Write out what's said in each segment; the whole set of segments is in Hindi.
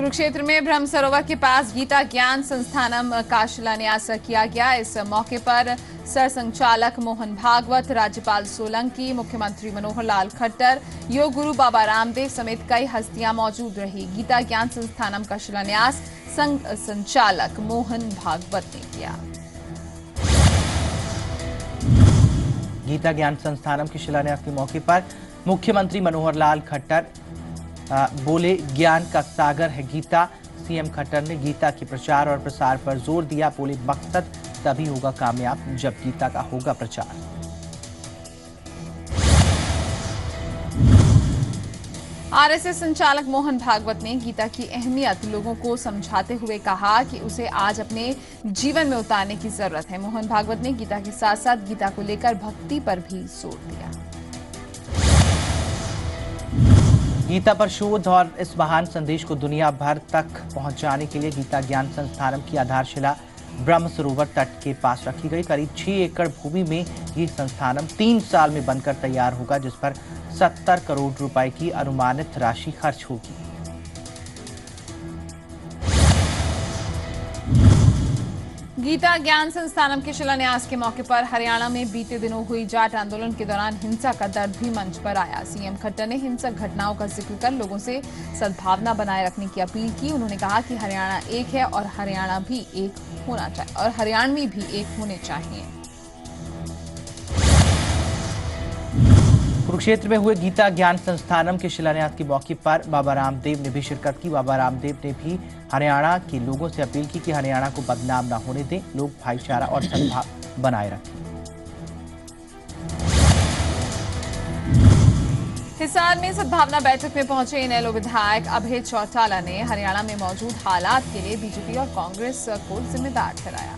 कुरुक्षेत्र में ब्रह्म सरोवर के पास गीता ज्ञान संस्थानम का शिलान्यास किया गया। इस मौके पर सरसंघचालक मोहन भागवत, राज्यपाल सोलंकी, मुख्यमंत्री मनोहर लाल खट्टर, योग गुरु बाबा रामदेव समेत कई हस्तियां मौजूद रही। गीता ज्ञान संस्थानम का शिलान्यास संघ संचालक मोहन भागवत ने किया। गीता ज्ञान संस्थानम के शिलान्यास के मौके पर मुख्यमंत्री मनोहर लाल खट्टर बोले, ज्ञान का सागर है गीता। सीएम खट्टर ने गीता के प्रचार और प्रसार पर जोर दिया। बोले, मकसद तभी होगा कामयाब जब गीता का होगा प्रचार। आरएसएस संचालक मोहन भागवत ने गीता की अहमियत लोगों को समझाते हुए कहा कि उसे आज अपने जीवन में उतारने की जरूरत है। मोहन भागवत ने गीता के साथ साथ गीता को लेकर भक्ति पर भी जोर दिया। गीता पर शोध और इस महान संदेश को दुनिया भर तक पहुंचाने के लिए गीता ज्ञान संस्थानम की आधारशिला ब्रह्म सरोवर तट के पास रखी गई। करीब 6 एकड़ भूमि में ये संस्थानम 3 साल में बनकर तैयार होगा, जिस पर 70 करोड़ रुपए की अनुमानित राशि खर्च होगी। गीता ज्ञान संस्थानम के शिलान्यास के मौके पर हरियाणा में बीते दिनों हुई जाट आंदोलन के दौरान हिंसा का दर्द भी मंच पर आया। सीएम खट्टर ने हिंसक घटनाओं का जिक्र कर लोगों से सद्भावना बनाए रखने की अपील की। उन्होंने कहा कि हरियाणा एक है और हरियाणा भी एक होना चाहिए और हरियाणवी भी एक होने चाहिए। कुरुक्षेत्र में हुए गीता ज्ञान संस्थानम के शिलान्यास के मौके पर बाबा रामदेव ने भी शिरकत की। बाबा रामदेव ने भी हरियाणा के लोगों से अपील की कि हरियाणा को बदनाम न होने दें, लोग भाईचारा और सद्भाव बनाए रखें। हिसार में सद्भावना बैठक में पहुंचे इनेलो विधायक अभय चौटाला ने हरियाणा में मौजूद हालात के लिए बीजेपी और कांग्रेस को जिम्मेदार ठहराया।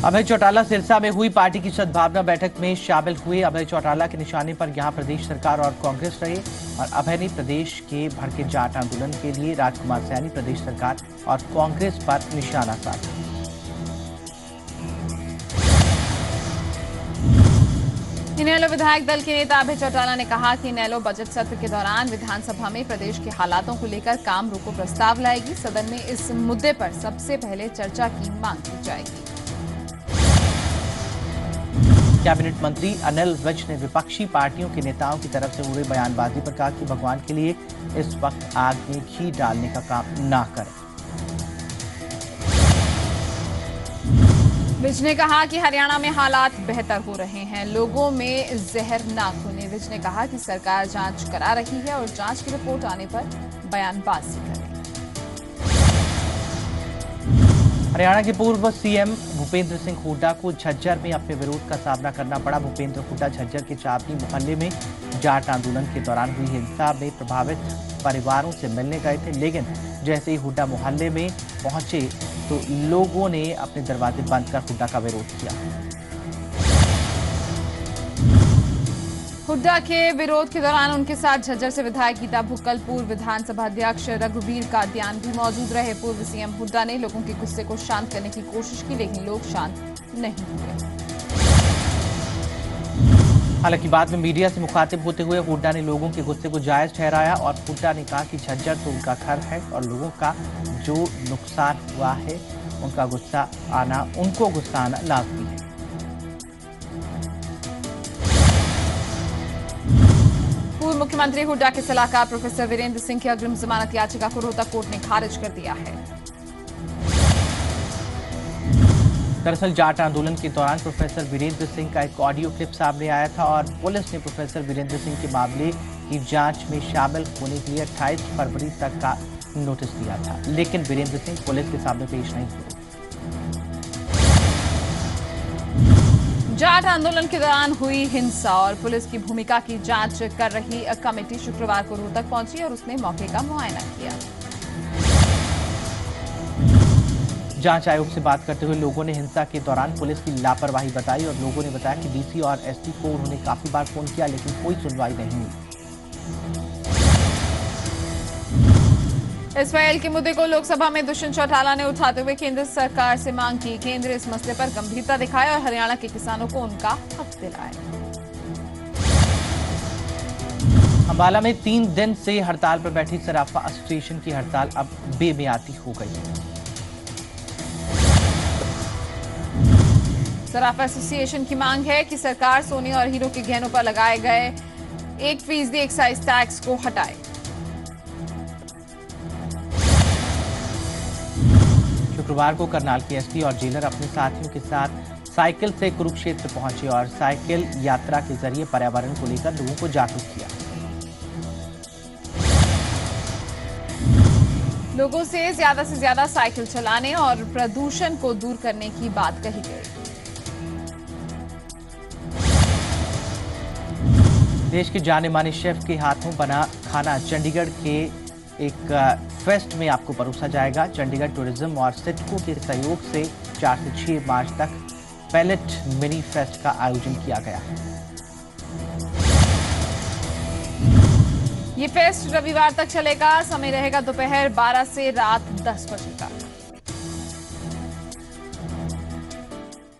अभय चौटाला सिरसा में हुई पार्टी की सद्भावना बैठक में शामिल हुए। अभय चौटाला के निशाने पर यहां प्रदेश सरकार और कांग्रेस रहे और अभय ने प्रदेश के भड़के जाट आंदोलन के लिए राजकुमार सैनी, प्रदेश सरकार और कांग्रेस पर निशाना साधा। इनेलो विधायक दल के नेता अभय चौटाला ने कहा कि इनेलो बजट सत्र के दौरान विधानसभा में प्रदेश के हालातों को लेकर काम रोको प्रस्ताव लाएगी। सदन में इस मुद्दे पर सबसे पहले चर्चा की मांग की जाएगी। कैबिनेट मंत्री अनिल विज ने विपक्षी पार्टियों के नेताओं की तरफ से हो रही बयानबाजी पर कहा कि भगवान के लिए इस वक्त आग में घी डालने का काम ना करें। विज ने कहा कि हरियाणा में हालात बेहतर हो रहे हैं, लोगों में जहर ना घुले। विज ने कहा कि सरकार जांच करा रही है और जांच की रिपोर्ट आने पर बयानबाजी करें। हरियाणा के पूर्व सीएम भूपेंद्र सिंह हुड्डा को झज्जर में अपने विरोध का सामना करना पड़ा। भूपेंद्र हुड्डा झज्जर के चापनी मोहल्ले में जाट आंदोलन के दौरान हुई हिंसा में प्रभावित परिवारों से मिलने गए थे, लेकिन जैसे ही हुड्डा मोहल्ले में पहुंचे तो लोगों ने अपने दरवाजे बंद कर हुड्डा का विरोध किया। हुड्डा के विरोध के दौरान उनके साथ झज्जर से विधायक गीता भुक्कल, पूर्व विधानसभा अध्यक्ष रघुवीर कादियान भी मौजूद रहे। पूर्व सीएम हुड्डा ने लोगों के गुस्से को शांत करने की कोशिश की, लेकिन लोग शांत नहीं हुए। हालांकि बाद में मीडिया से मुखातिब होते हुए हुड्डा ने लोगों के गुस्से को जायज ठहराया और हुड्डा ने कहा कि झज्जर तो उनका घर है और लोगों का जो नुकसान हुआ है उनको गुस्सा आना लाजमी है। पूर्व मुख्यमंत्री हुड्डा के सलाहकार प्रोफेसर वीरेंद्र सिंह की अग्रिम जमानत याचिका को रोहतक कोर्ट ने खारिज कर दिया है। दरअसल जाट आंदोलन के दौरान प्रोफेसर वीरेंद्र सिंह का एक ऑडियो क्लिप सामने आया था और पुलिस ने प्रोफेसर वीरेंद्र सिंह के मामले की जांच में शामिल होने के लिए 28 फरवरी तक का नोटिस दिया था, लेकिन वीरेंद्र सिंह पुलिस के सामने पेश नहीं हुए। जाट आंदोलन के दौरान हुई हिंसा और पुलिस की भूमिका की जांच कर रही कमेटी शुक्रवार को रोहतक पहुंची और उसने मौके का मुआयना किया। जांच आयोग से बात करते हुए लोगों ने हिंसा के दौरान पुलिस की लापरवाही बताई और लोगों ने बताया कि डीसी और एसपी को उन्होंने काफी बार फोन किया, लेकिन कोई सुनवाई नहीं हुई। इस फाइल के मुद्दे को लोकसभा में दुष्यंत चौटाला ने उठाते हुए केंद्र सरकार से मांग की, केंद्र इस मसले पर गंभीरता दिखाए और हरियाणा के किसानों को उनका हक दिलाए। अंबाला में 3 दिन से हड़ताल पर बैठी सराफा एसोसिएशन की हड़ताल अब बेमियादी हो गई है। सराफा एसोसिएशन की मांग है कि सरकार सोने और हीरो के गहनों पर लगाए गए 1% एक्साइज टैक्स को हटाए। शुक्रवार को करनाल के एसपी और जेलर अपने साथियों के साथ साइकिल से कुरुक्षेत्र पहुंचे और साइकिल यात्रा के जरिए पर्यावरण को लेकर लोगों को जागरूक किया। लोगों से ज्यादा साइकिल चलाने और प्रदूषण को दूर करने की बात कही गई। देश के जाने माने शेफ के हाथों बना खाना चंडीगढ़ के एक फेस्ट में आपको परोसा जाएगा। चंडीगढ़ टूरिज्म और सिडको के सहयोग से 4 से 6 मार्च तक पैलेट मिनी फेस्ट का आयोजन किया गया है। ये फेस्ट रविवार तक चलेगा। समय रहेगा दोपहर 12 से रात 10 बजे तक।